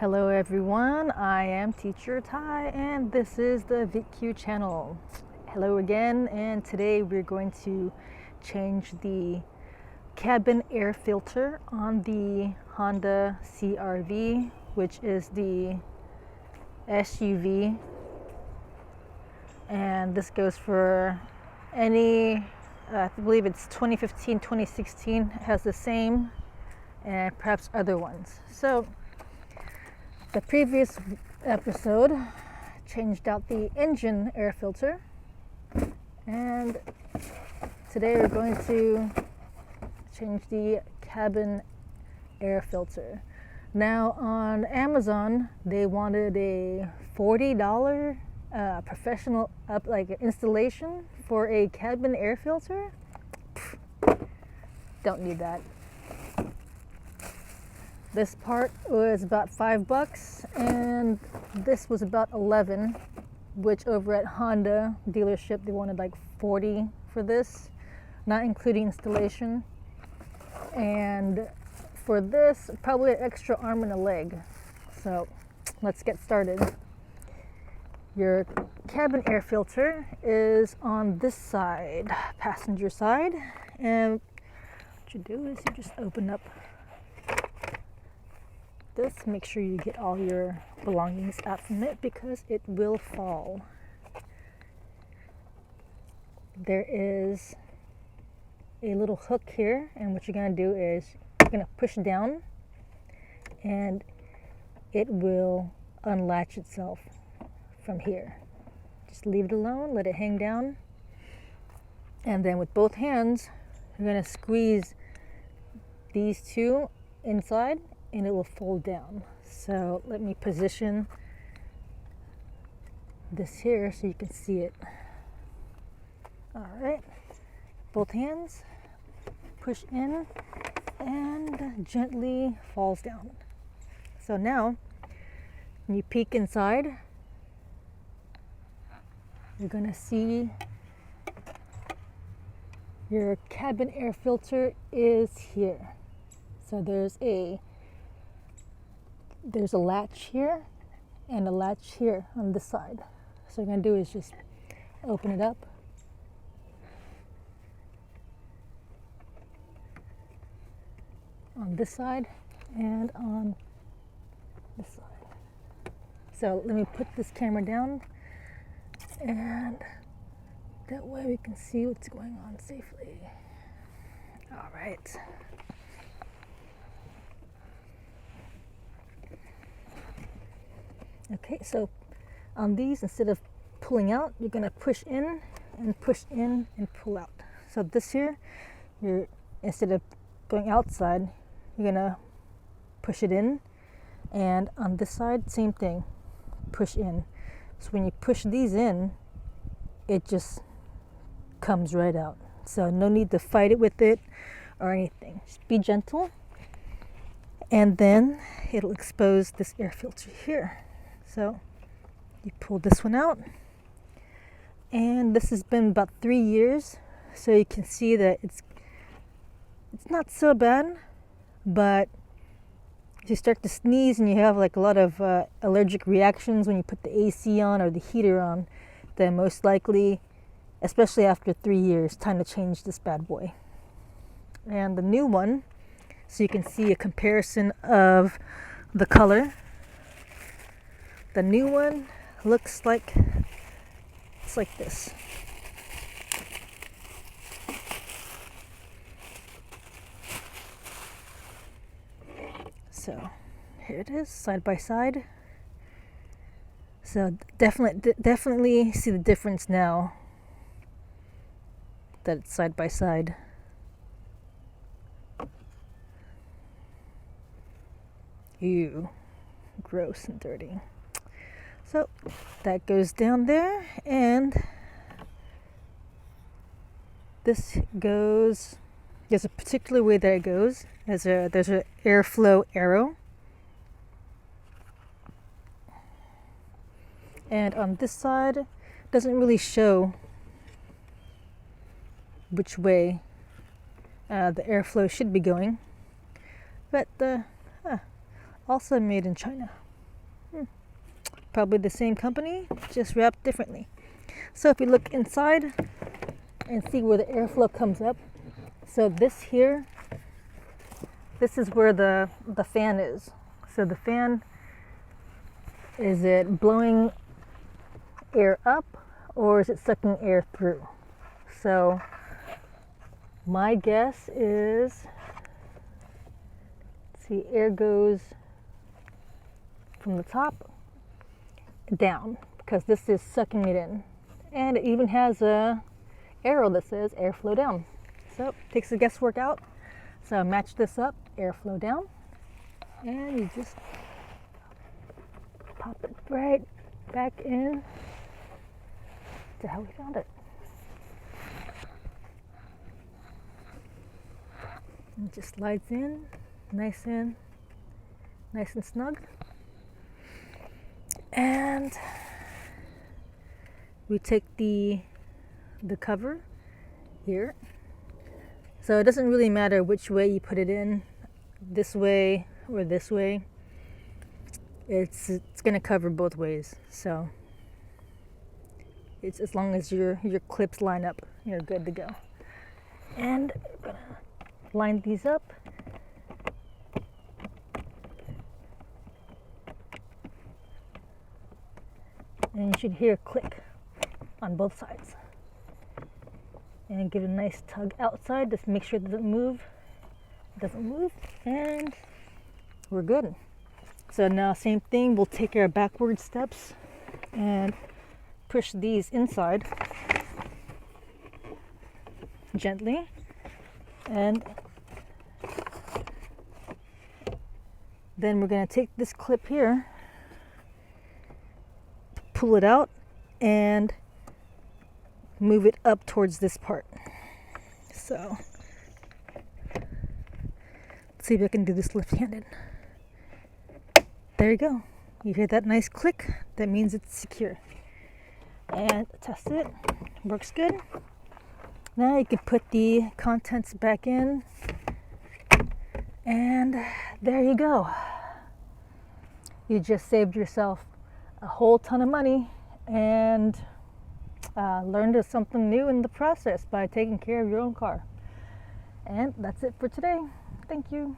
Hello everyone, I am Teacher Ty and this is the VitQ channel. Hello again, and today we're going to change the cabin air filter on the Honda CRV, which is the SUV, and this goes for any, I believe it's 2015, 2016, has the same, and perhaps other ones. So the previous episode changed out the engine air filter, and today we're going to change the cabin air filter. Now on Amazon they wanted a $40 professional installation for a cabin air filter. Don't need that. This part was about $5 and this was about 11, which over at Honda dealership they wanted like 40 for this, not including installation. And for this, probably an extra arm and a leg. So let's get started. Your cabin air filter is on this side, passenger side, and what you do is you just open up this, make sure you get all your belongings out from it because it will fall. There is a little hook here, and what you're going to do is you're going to push down and it will unlatch itself from here. Just leave it alone, let it hang down, and then with both hands you're going to squeeze these two inside and it will fold down. So let me position this here so you can see it. All right, both hands, push in and gently falls down. So now when you peek inside, you're gonna see your cabin air filter is here. So there's a latch here and a latch here on this side. So what you're going to do is just open it up. On this side and on this side. So let me put this camera down, and that way we can see what's going on safely. All right. Okay, so on these, instead of pulling out, you're going to push in and pull out. So this here, instead of going outside, you're going to push it in, and on this side, same thing, push in. So when you push these in, it just comes right out. So no need to fight it with it or anything. Just be gentle, and then it'll expose this air filter here. So you pull this one out, and this has been about 3 years, so you can see that it's not so bad. But if you start to sneeze and you have like a lot of allergic reactions when you put the AC on or the heater on, then most likely, especially after 3 years, time to change this bad boy. And the new one, so you can see a comparison of the color. The new one looks like, it's like this. So here it is, side by side. So definitely see the difference now that it's side by side. Ew, gross and dirty. So that goes down there, and this goes, there's a particular way that it goes. There's an airflow arrow, and on this side it doesn't really show which way the airflow should be going, but also made in China. Probably the same company, just wrapped differently. So if we look inside and see where the airflow comes up, so this here, this is where the fan is. So the fan, is it blowing air up or is it sucking air through? So my guess is, see, air goes from the top down because this is sucking it in. And it even has a arrow that says airflow down. So takes the guesswork out. So match this up, airflow down, and you just pop it right back in to how we found it. And it just slides in, nice and snug. And we take the cover here. So it doesn't really matter which way you put it in, this way or this way. It's going to cover both ways. So it's as long as your clips line up, you're good to go. And I'm going to line these up. And you should hear a click on both sides. And give it a nice tug outside, just make sure it doesn't move. It doesn't move, and we're good. So now same thing, we'll take our backward steps and push these inside gently. And then we're going to take this clip here, pull it out, and move it up towards this part. So let's see if I can do this left-handed. There you go. You hear that nice click? That means it's secure. And test it. Works good. Now you can put the contents back in. And there you go. You just saved yourself a whole ton of money and learned something new in the process by taking care of your own car. And that's it for today. Thank you.